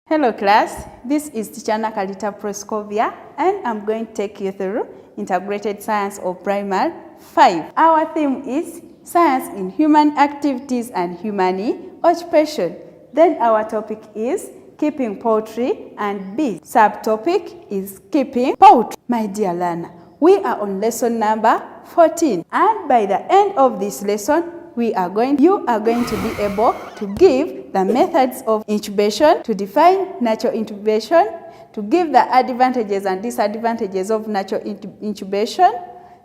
Hello class, this is Teacher Nakalita Proskovia and I'm going to take you through Integrated Science of Primary 5. Our theme is Science in Human Activities and Human Occupation. Then our topic is Keeping Poultry and Bees. Subtopic is Keeping Poultry. My dear learner, we are on lesson number 14 and by the end of this lesson, you are going to be able to give the methods of incubation, to define natural incubation, to give the advantages and disadvantages of natural incubation,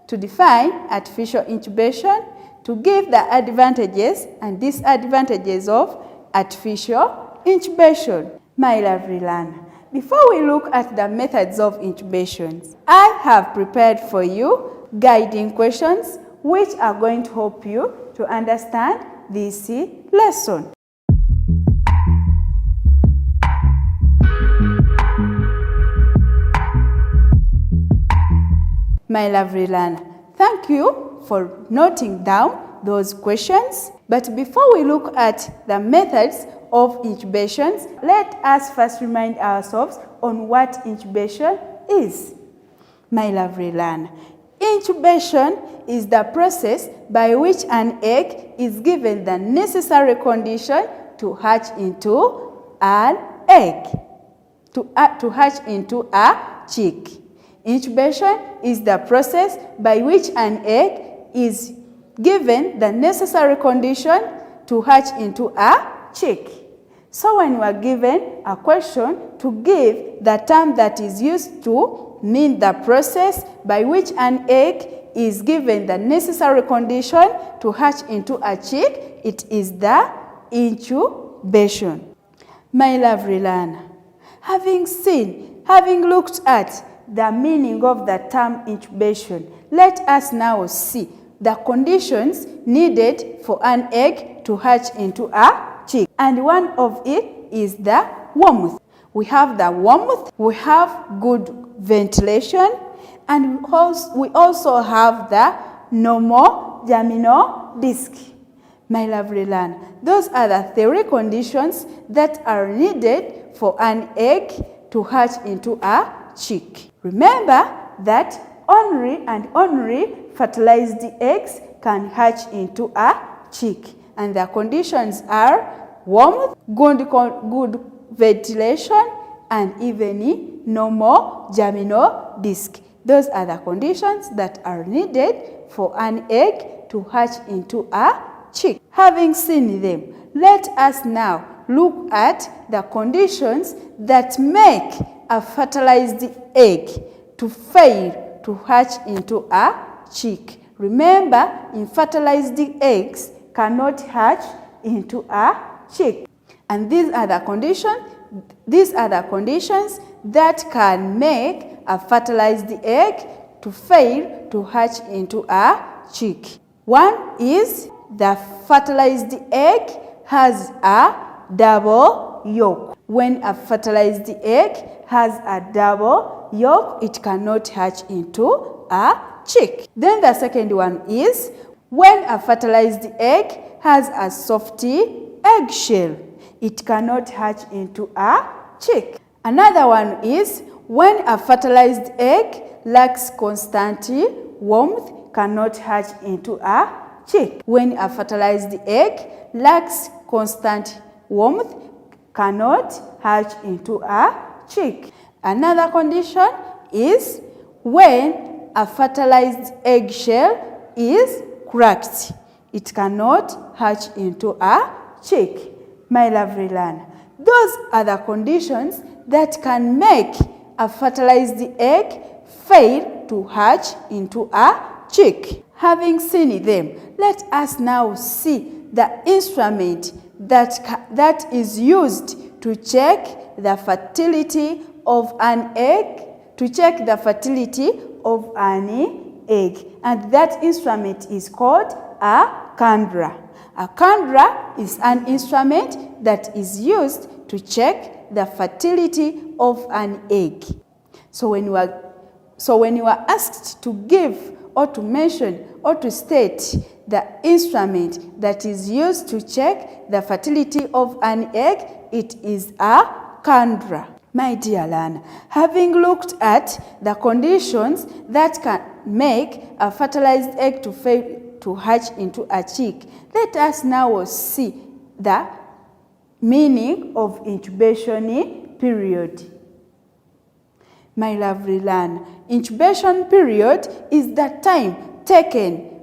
to define artificial incubation, to give the advantages and disadvantages of artificial incubation. My lovely learner, before we look at the methods of incubations, I have prepared for you guiding questions which are going to help you to understand this lesson. My lovely learner, thank you for noting down those questions. But before we look at the methods of incubations, let us first remind ourselves on what incubation is. My lovely learner, incubation is the process by which an egg is given the necessary condition to hatch into an egg, to hatch into a chick. Incubation is the process by which an egg is given the necessary condition to hatch into a chick. So when you are given a question, to give the term that is used to mean the process by which an egg is given the necessary condition to hatch into a chick, it is the incubation. My lovely learner, having looked at the meaning of the term incubation, let us now see the conditions needed for an egg to hatch into a chick. And one of it is the warmth. We have the warmth, we have good ventilation, and we also have the normal germinal disc. My lovely learner, those are the three conditions that are needed for an egg to hatch into a chick. Remember that only fertilized eggs can hatch into a chick, and the conditions are warmth, good ventilation, and even normal germinal disc. Those are the conditions that are needed for an egg to hatch into a chick. Having seen them, let us now look at the conditions that make a fertilized egg to fail to hatch into a chick. Remember, fertilized eggs cannot hatch into a chick. And these are the conditions that can make a fertilized egg to fail to hatch into a chick. One is the fertilized egg has a double yolk. When a fertilized egg has a double yolk, it cannot hatch into a chick. Then the second one is when a fertilized egg has a soft eggshell, it cannot hatch into a chick. Another one is when a fertilized egg lacks constant warmth, cannot hatch into a chick. When a fertilized egg lacks constant warmth, cannot hatch into a chick. Another condition is when a fertilized eggshell is cracked, it cannot hatch into a chick. My lovely learner, those are the conditions that can make a fertilized egg fail to hatch into a chick. Having seen them, let us now see the instrument that is used to check the fertility of an egg, and that instrument is called a candra. A candra is an instrument that is used to check the fertility of an egg. So when you are asked to give or to mention or to state the instrument that is used to check the fertility of an egg, it is a candra. My dear learner, having looked at the conditions that can make a fertilized egg to fail to hatch into a chick, let us now see the meaning of incubation period. My lovely learner, incubation period is the time taken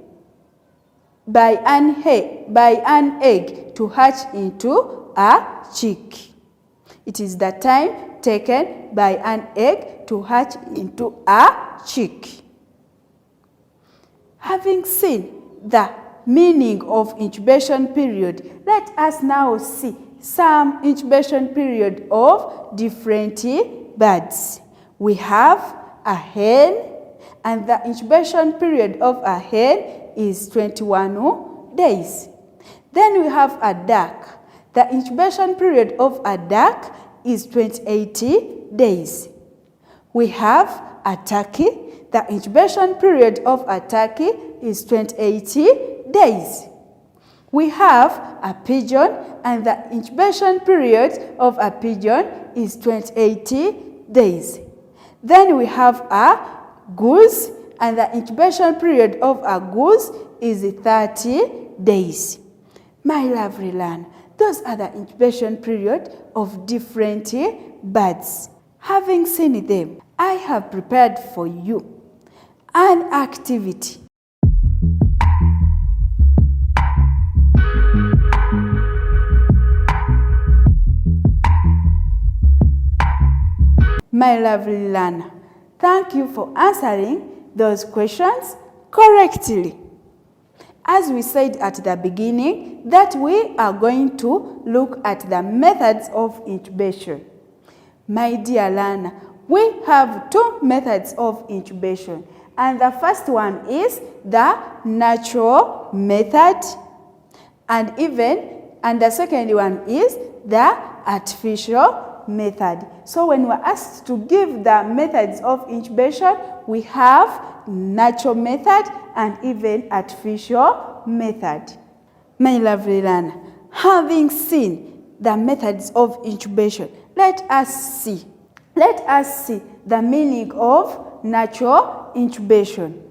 by an egg to hatch into a chick. It is the time taken by an egg to hatch into a chick. Having seen the meaning of incubation period, let us now see some incubation period of different birds. We have a hen, and the incubation period of a hen is 21 days. Then we have a duck. The incubation period of a duck is 28 days. We have a turkey. The incubation period of a turkey is 28 days. We have a pigeon, and the incubation period of a pigeon is 28 days. Then we have a goose, and the incubation period of a goose is 30 days. My lovely learner, those are the incubation period of different birds. Having seen them, I have prepared for you an activity. My lovely learner, thank you for answering those questions correctly. As we said at the beginning, that we are going to look at the methods of incubation. My dear learner, we have two methods of incubation, and the first one is the natural method, and the second one is the artificial method. So when we're asked to give the methods of incubation, we have natural method and even artificial method. My lovely learner, having seen the methods of incubation, let us see the meaning of natural incubation.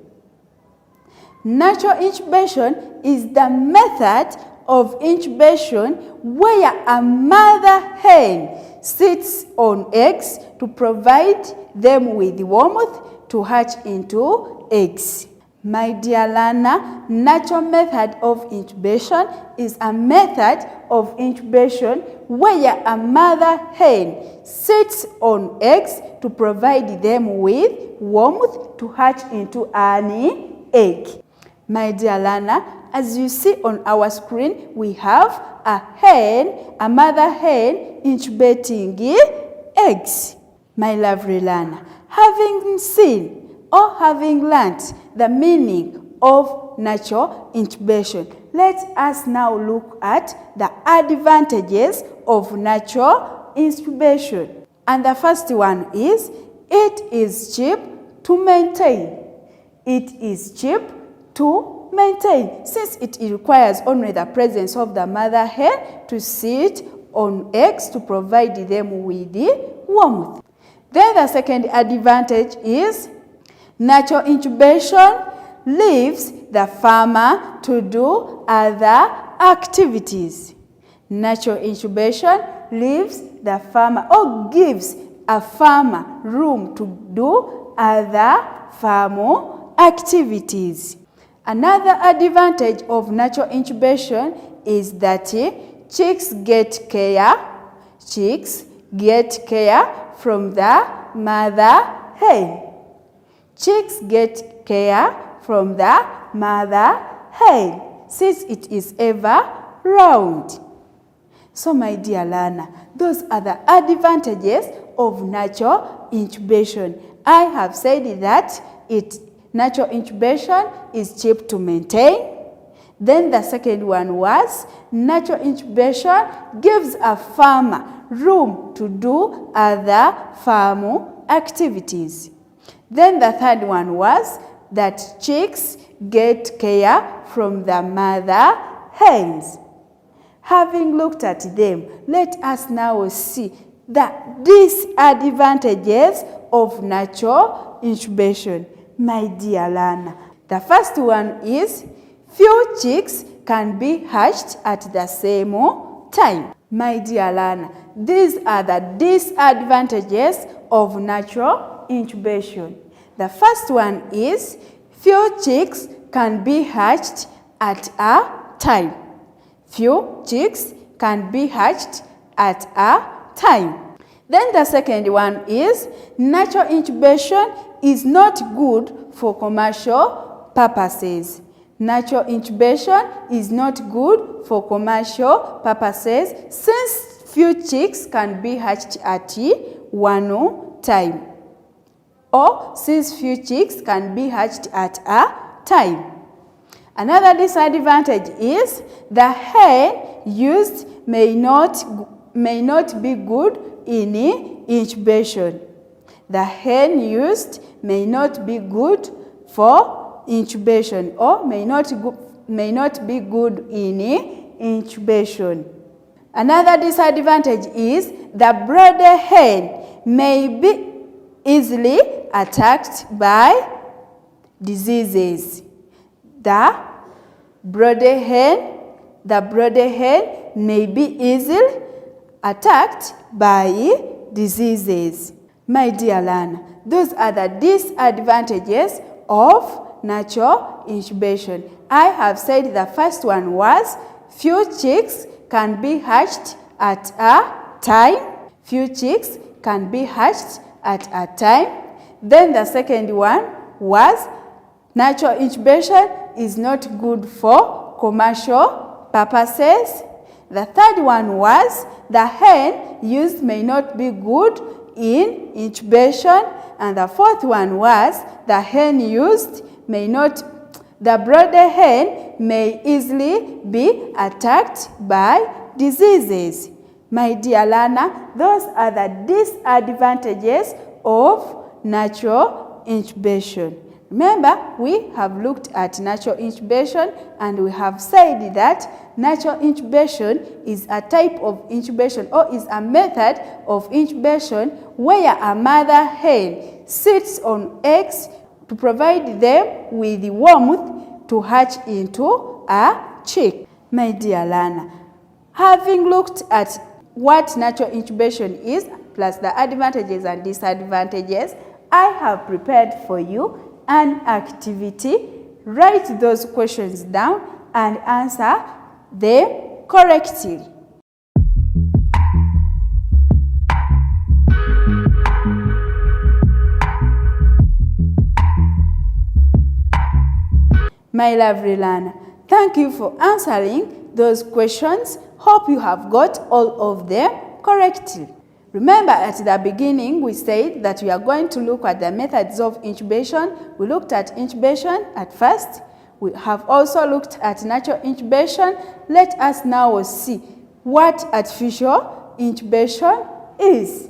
Natural incubation is the method of incubation where a mother hen sits on eggs to provide them with warmth to hatch into eggs. My dear learner, natural method of incubation is a method of incubation where a mother hen sits on eggs to provide them with warmth to hatch into an egg. My dear learner, as you see on our screen, we have a mother hen incubating eggs. My lovely learner, having seen or having learnt the meaning of natural incubation, let us now look at the advantages of natural incubation. And the first one is, it is cheap to maintain. It is cheap to maintain, since it requires only the presence of the mother hen to sit on eggs to provide them with the warmth. Then the second advantage is, natural incubation leaves the farmer to do other activities. Natural incubation leaves the farmer or gives a farmer room to do other farm activities. Another advantage of natural incubation is that chicks get care from the mother hen. Chicks get care from the mother hen, since it is ever round. So my dear learner, those are the advantages of natural incubation. I have said that natural incubation is cheap to maintain. Then the second one was, natural incubation gives a farmer room to do other farm activities. Then the third one was that chicks get care from the mother hens. Having looked at them, let us now see the disadvantages of natural incubation, my dear learner. The first one is few chicks can be hatched at the same time. My dear learner, these are the disadvantages of natural incubation. The first one is few chicks can be hatched at a time. Few chicks can be hatched at a time. Then the second one is natural incubation is not good for commercial purposes. Natural incubation is not good for commercial purposes since few chicks can be hatched at one time, or since few chicks can be hatched at a time. Another disadvantage is the hen used may not be good in incubation. The hen used may not be good for incubation, or may not be good in incubation. Another disadvantage is the broiler hen may be easily attacked by diseases. The broiler hen may be easily attacked by diseases. My dear learner, those are the disadvantages of natural incubation. I have said the first one was few chicks can be hatched at a time. Few chicks can be hatched at a time. Then the second one was natural incubation is not good for commercial purposes. The third one was the hen used may not be good in incubation. And the fourth one was the hen used the broiler hen may easily be attacked by diseases. My dear learner, those are the disadvantages of natural incubation. Remember, we have looked at natural incubation and we have said that natural incubation is a type of incubation, or is a method of incubation where a mother hen sits on eggs to provide them with the warmth to hatch into a chick. My dear learner, having looked at what natural incubation is, plus the advantages and disadvantages, I have prepared for you an activity. Write those questions down and answer them correctly. My lovely learner, thank you for answering those questions. Hope you have got all of them correctly. Remember, at the beginning, we said that we are going to look at the methods of incubation. We looked at incubation at first. We have also looked at natural incubation. Let us now see what artificial incubation is.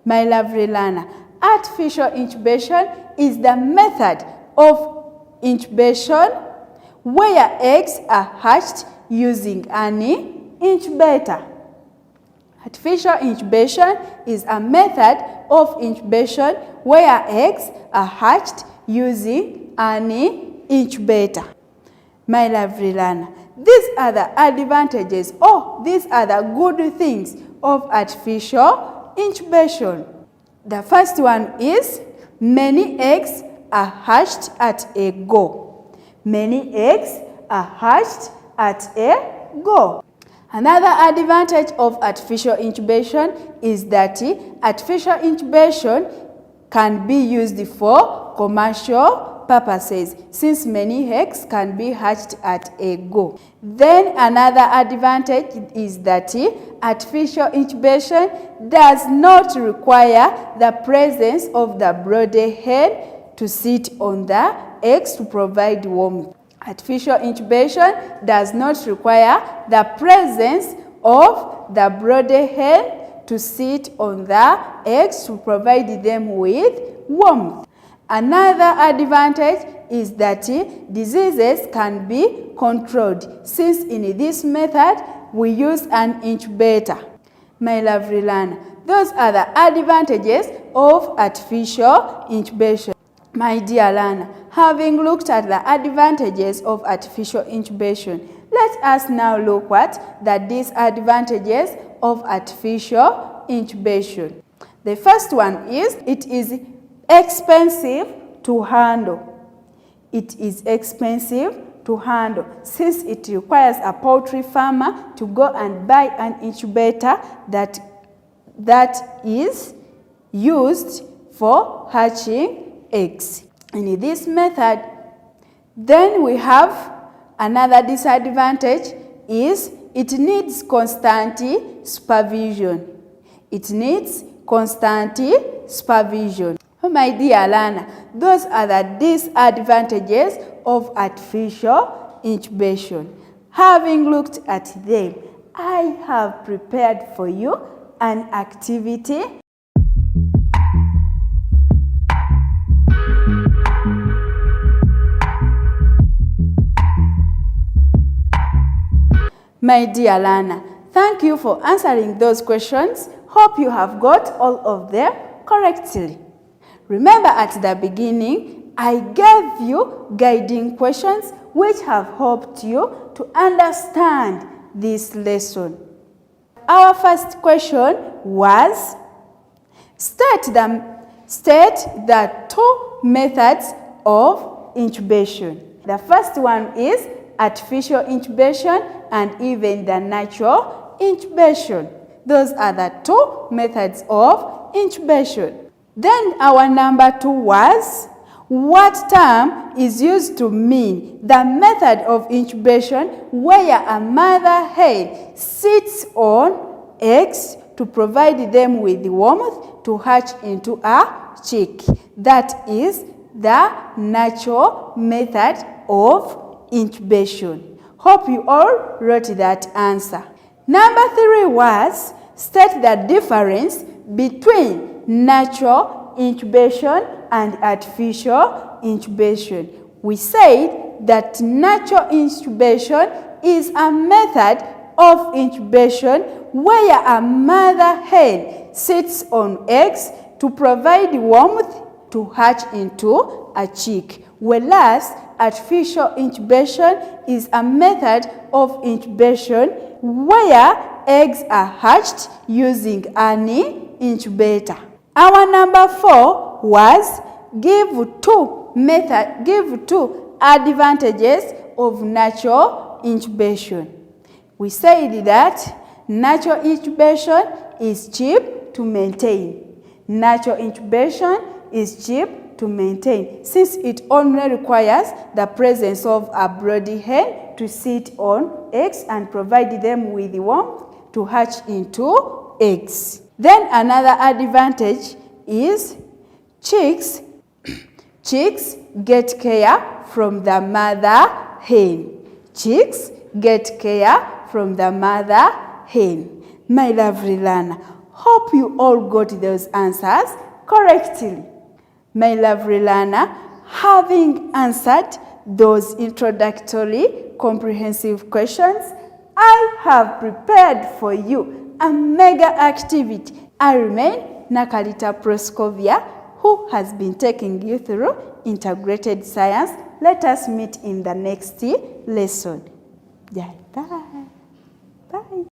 My lovely learner, artificial incubation is the method of incubation where eggs are hatched using an incubator. Artificial incubation is a method of incubation where eggs are hatched using an incubator. My lovely learner, these are the advantages, or these are the good things of artificial incubation. The first one is many eggs are hatched at a go. Many eggs are hatched at a go. Another advantage of artificial incubation is that artificial incubation can be used for commercial purposes, since many eggs can be hatched at a go. Then another advantage is that artificial incubation does not require the presence of the broiler hen to sit on the eggs to provide warmth. Artificial incubation does not require the presence of the broiler hen to sit on the eggs to provide them with warmth. Another advantage is that diseases can be controlled, since in this method we use an incubator. My lovely learner, those are the advantages of artificial incubation. My dear learner, having looked at the advantages of artificial incubation, let us now look at the disadvantages of artificial incubation. The first one is it is expensive to handle. It is expensive to handle since it requires a poultry farmer to go and buy an incubator that is used for hatching eggs. In this method, then we have another disadvantage is it needs constant supervision. It needs constant supervision. Oh, my dear learner, those are the disadvantages of artificial incubation. Having looked at them, I have prepared for you an activity. My dear learner, thank you for answering those questions. Hope you have got all of them correctly. Remember at the beginning, I gave you guiding questions which have helped you to understand this lesson. Our first question was, state the two methods of incubation. The first one is artificial incubation and even the natural incubation. Those are the two methods of incubation. Then our number 2 was, what term is used to mean the method of incubation where a mother hen sits on eggs to provide them with warmth to hatch into a chick? That is the natural method of incubation. Hope you all wrote that answer. Number 3 was, state the difference between natural incubation and artificial incubation. We said that natural incubation is a method of incubation where a mother hen sits on eggs to provide warmth to hatch into a chick, whereas artificial incubation is a method of incubation where eggs are hatched using an incubator. Our number 4 was, give two advantages of natural incubation. We said that natural incubation is cheap to maintain. Natural incubation is cheap to maintain since it only requires the presence of a broody hen to sit on eggs and provide them with warmth to hatch into eggs. Then another advantage is chicks get care from the mother hen. Chicks get care from the mother hen. My lovely learner, hope you all got those answers correctly. My lovely learner, having answered those introductory comprehensive questions, I have prepared for you a mega activity. I remain Nakalita Proskovia, who has been taking you through integrated science. Let us meet in the next lesson. Bye. Bye.